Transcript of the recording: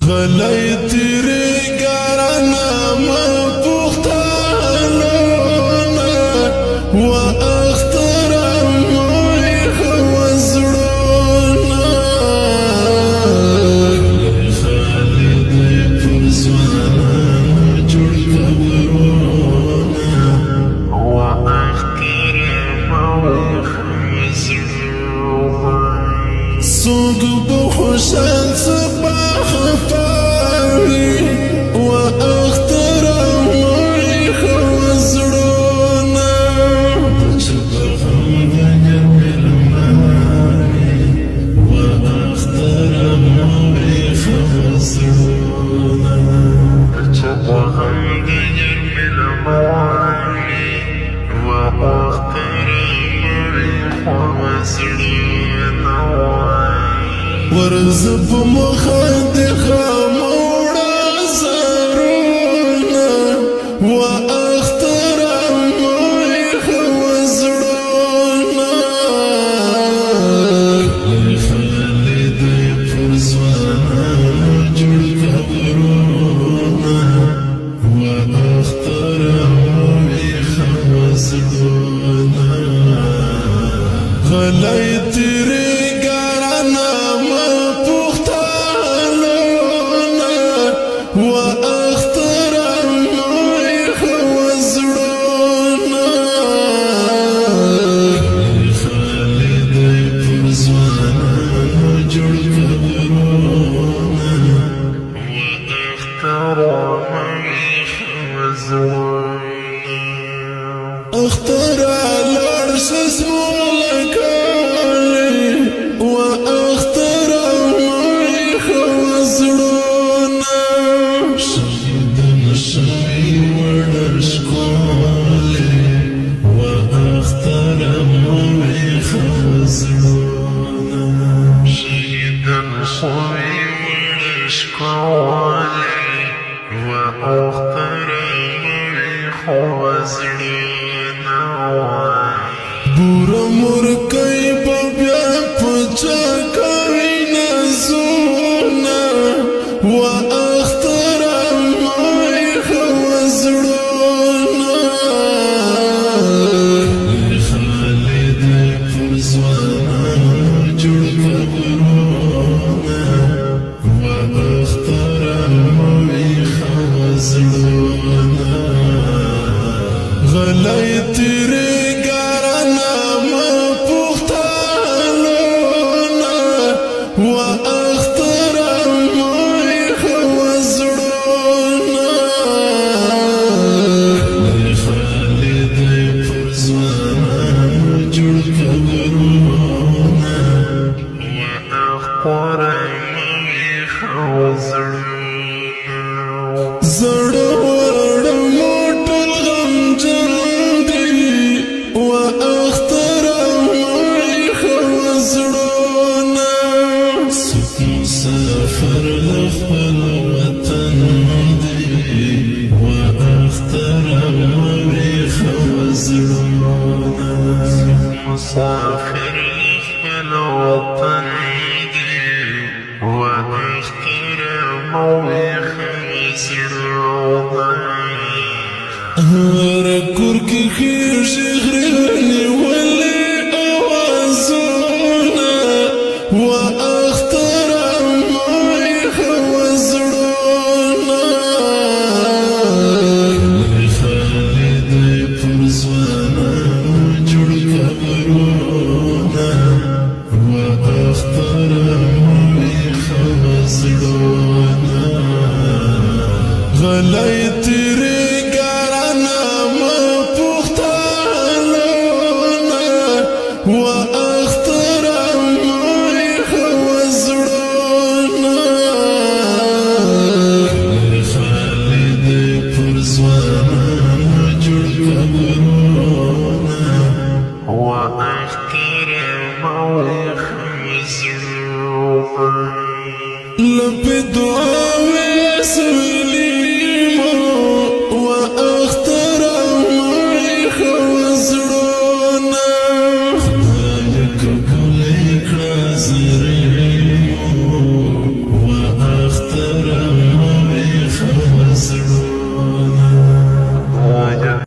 غلی تیری کارنا مپختانونا و اخترام مویخ وزرونا خالدی پرزوانا جوڑ کبرونا و اخترام مویخ وزرونا سوق بخوشان صباح فاري واخترام مويخ وزرونا صباحم دنيا بالماني واخترام مويخ وزرونا صباحم دنيا بالماني واخترام مويخ وزرونا ورزب مخدخة موڑا زارونا واخترام مويخ وزرونا خالدی پرزوانا جوڑ کبرونا واخترام مويخ وزرونا غلی تیری واخترام مويخ وزرونا خالدی پرزوانا جوڑ کبرونا واخترام مويخ وزرونا اخترع العرش اسمه لكالي واخترام مويخ وزرونا شوي ورشكولي واخترام مويخ وزرونا شهيدا شوي ورشكولي واخترام مويخ وزرونا بورا مركي بابيا پچا کوي نزونا واخترام مويخ وزرونا خالدی پرزوانا جوڑ کبرونا واخترام مويخ وزرونا غلی تیری کارنا مپختانونا واخترام مويخ وزرونا خالدی پرزوانا جوڑ کبرونا واخترام مويخ وزرونا زړه وړه موټل غمجن دی واخترام مويخ وزرونا څوک مسافر لخپل وطن دی واخترام مويخ وزرونا مسافر لخپل وطن دی واخترام مويخ وزرونا هر کور کې